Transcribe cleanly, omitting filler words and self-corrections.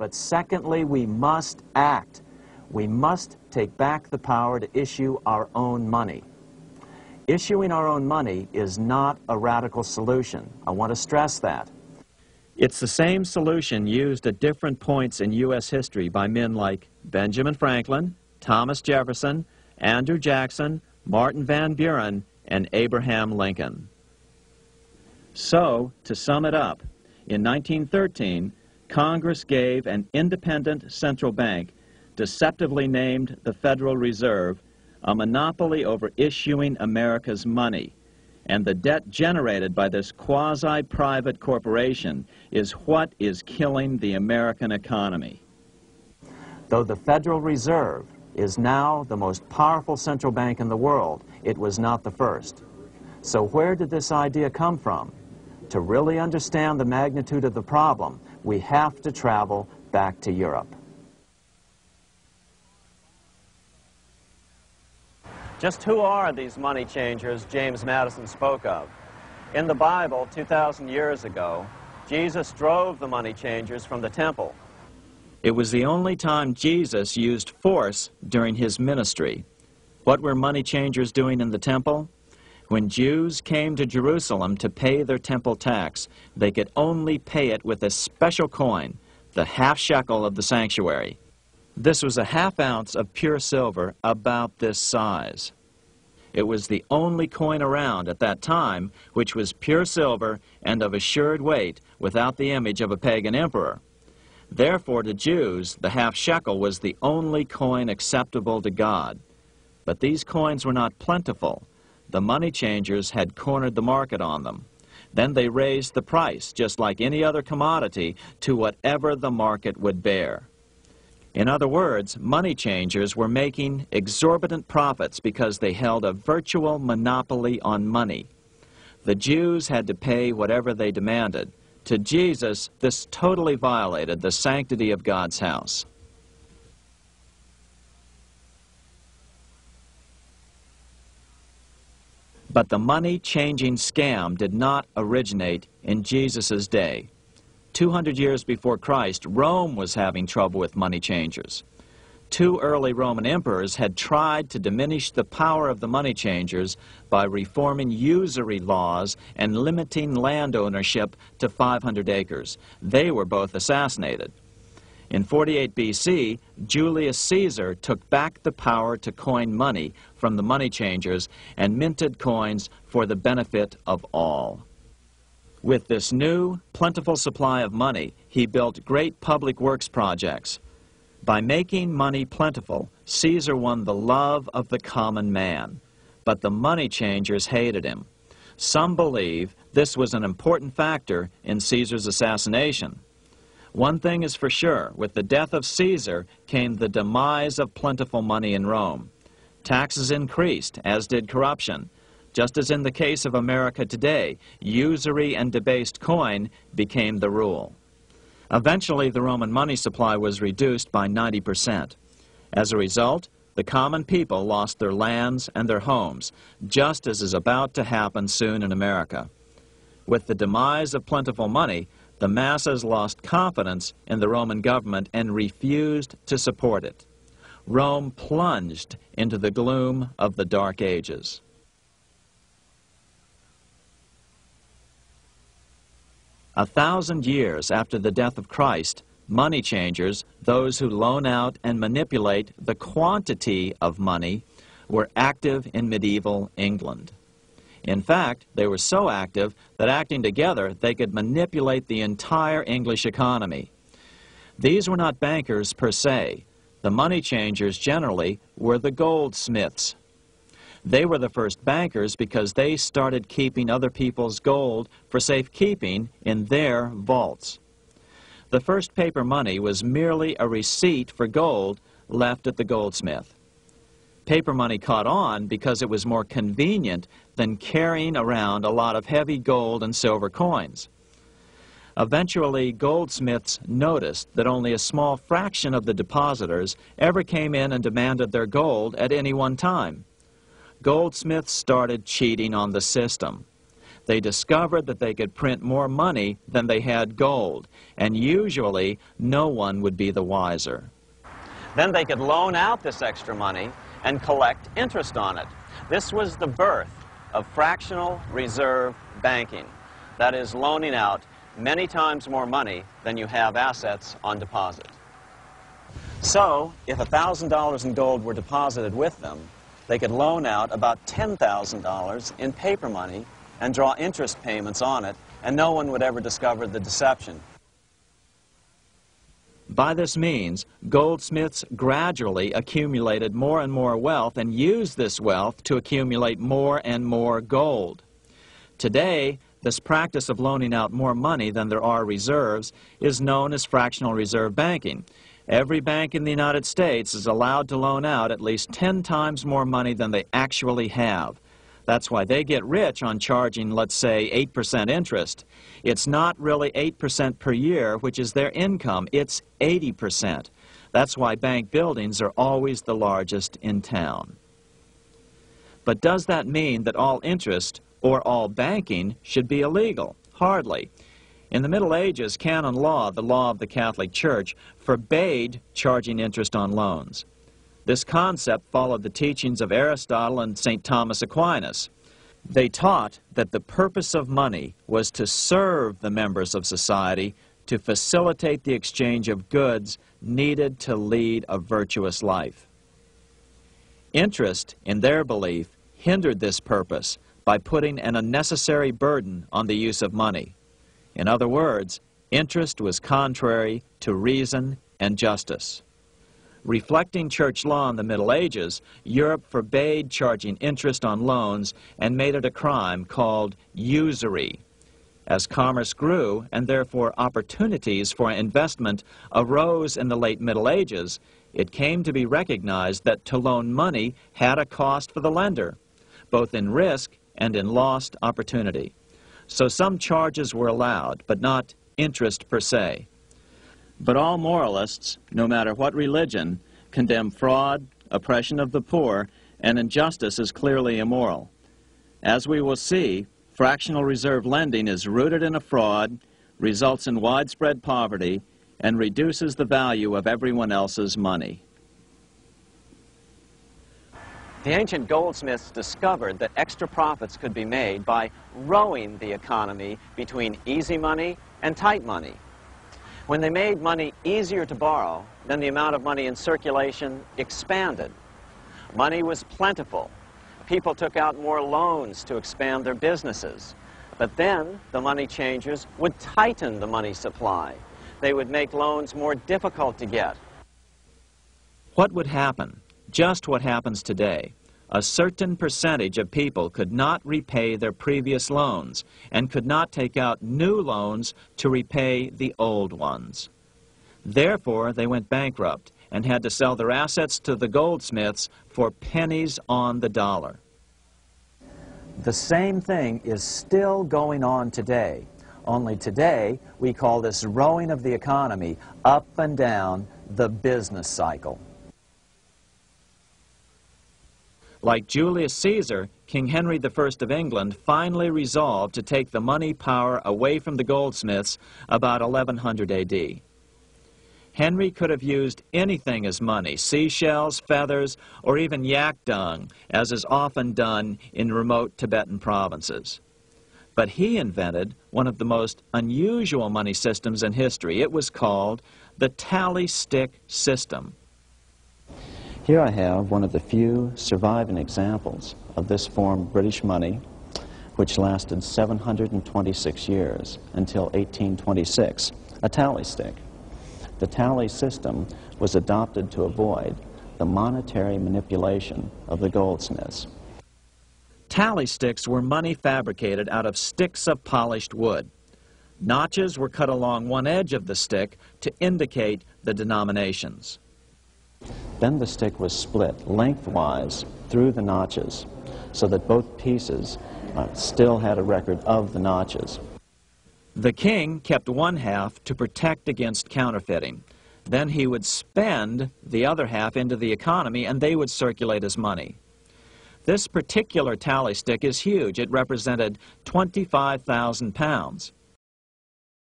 But secondly, we must act. We must take back the power to issue our own money. Issuing our own money is not a radical solution. I want to stress that. It's the same solution used at different points in U.S. history by men like Benjamin Franklin, Thomas Jefferson, Andrew Jackson, Martin Van Buren, and Abraham Lincoln. So, to sum it up, in 1913, Congress gave an independent central bank, deceptively named the Federal Reserve, a monopoly over issuing America's money. And the debt generated by this quasi-private corporation is what is killing the American economy. Though the Federal Reserve is now the most powerful central bank in the world, it was not the first. So where did this idea come from? To really understand the magnitude of the problem, we have to travel back to Europe. Just who are these money changers James Madison spoke of? In the Bible, 2,000 years ago, Jesus drove the money changers from the temple. It was the only time Jesus used force during his ministry. What were money changers doing in the temple? When Jews came to Jerusalem to pay their temple tax, they could only pay it with a special coin, the half shekel of the sanctuary. This was a half ounce of pure silver about this size. It was the only coin around at that time which was pure silver and of assured weight without the image of a pagan emperor. Therefore, to Jews, the half shekel was the only coin acceptable to God. But these coins were not plentiful. The money changers had cornered the market on them. Then they raised the price, just like any other commodity, to whatever the market would bear. In other words, money changers were making exorbitant profits because they held a virtual monopoly on money. The Jews had to pay whatever they demanded. To Jesus, this totally violated the sanctity of God's house. But the money-changing scam did not originate in Jesus' day. 200 years before Christ, Rome was having trouble with money changers. 2 early Roman emperors had tried to diminish the power of the money changers by reforming usury laws and limiting land ownership to 500 acres. They were both assassinated. In 48 BC, Julius Caesar took back the power to coin money from the money changers and minted coins for the benefit of all. With this new, plentiful supply of money, he built great public works projects. By making money plentiful, Caesar won the love of the common man. But the money changers hated him. Some believe this was an important factor in Caesar's assassination. One thing is for sure, with the death of Caesar came the demise of plentiful money in Rome. Taxes increased, as did corruption. Just as in the case of America today, usury and debased coin became the rule. Eventually, the Roman money supply was reduced by 90%. As a result, the common people lost their lands and their homes, just as is about to happen soon in America. With the demise of plentiful money, the masses lost confidence in the Roman government and refused to support it. Rome plunged into the gloom of the Dark Ages. A 1,000 years after the death of Christ, money changers, those who loan out and manipulate the quantity of money, were active in medieval England. In fact, they were so active that acting together, they could manipulate the entire English economy. These were not bankers per se. The money changers generally were the goldsmiths. They were the first bankers because they started keeping other people's gold for safekeeping in their vaults. The first paper money was merely a receipt for gold left at the goldsmith. Paper money caught on because it was more convenient than carrying around a lot of heavy gold and silver coins. Eventually, goldsmiths noticed that only a small fraction of the depositors ever came in and demanded their gold at any one time. Goldsmiths started cheating on the system. they discovered that they could print more money than they had gold, and usually no one would be the wiser. Then they could loan out this extra money and collect interest on it. This was the birth of fractional reserve banking. That is, loaning out many times more money than you have assets on deposit. So, if $1,000 in gold were deposited with them, they could loan out about $10,000 in paper money and draw interest payments on it, and no one would ever discover the deception. By this means, goldsmiths gradually accumulated more and more wealth and used this wealth to accumulate more and more gold. Today, this practice of loaning out more money than there are reserves is known as fractional reserve banking. Every bank in the United States is allowed to loan out at least 10 times more money than they actually have. That's why they get rich on charging, let's say, 8% interest. It's not really 8% per year, which is their income. It's 80%. That's why bank buildings are always the largest in town. But does that mean that all interest or all banking should be illegal? Hardly. In the Middle Ages, canon law, the law of the Catholic Church, forbade charging interest on loans. This concept followed the teachings of Aristotle and St. Thomas Aquinas. They taught that the purpose of money was to serve the members of society, to facilitate the exchange of goods needed to lead a virtuous life. Interest, in their belief, hindered this purpose by putting an unnecessary burden on the use of money. In other words, interest was contrary to reason and justice. Reflecting church law in the Middle Ages, Europe forbade charging interest on loans and made it a crime called usury. As commerce grew, and therefore opportunities for investment arose in the late Middle Ages, it came to be recognized that to loan money had a cost for the lender, both in risk and in lost opportunity. So some charges were allowed, but not interest per se. But all moralists, no matter what religion, condemn fraud, oppression of the poor, and injustice as clearly immoral. As we will see, fractional reserve lending is rooted in a fraud, results in widespread poverty, and reduces the value of everyone else's money. The ancient goldsmiths discovered that extra profits could be made by rowing the economy between easy money and tight money. When they made money easier to borrow, then the amount of money in circulation expanded. Money was plentiful. People took out more loans to expand their businesses. But then the money changers would tighten the money supply. They would make loans more difficult to get. What would happen? Just what happens today. A certain percentage of people could not repay their previous loans and could not take out new loans to repay the old ones. Therefore, they went bankrupt and had to sell their assets to the goldsmiths for pennies on the dollar. The same thing is still going on today. Only today, we call this rowing of the economy up and down the business cycle. Like Julius Caesar, King Henry I of England finally resolved to take the money power away from the goldsmiths about 1100 AD. Henry could have used anything as money, seashells, feathers, or even yak dung, as is often done in remote Tibetan provinces. But he invented one of the most unusual money systems in history. It was called the tally stick system. Here I have one of the few surviving examples of this form of British money, which lasted 726 years until 1826, a tally stick. The tally system was adopted to avoid the monetary manipulation of the goldsmiths. Tally sticks were money fabricated out of sticks of polished wood. Notches were cut along one edge of the stick to indicate the denominations. Then the stick was split lengthwise through the notches so that both pieces still had a record of the notches. The king kept one half to protect against counterfeiting. Then he would spend the other half into the economy and they would circulate as money. This particular tally stick is huge. It represented 25,000 pounds.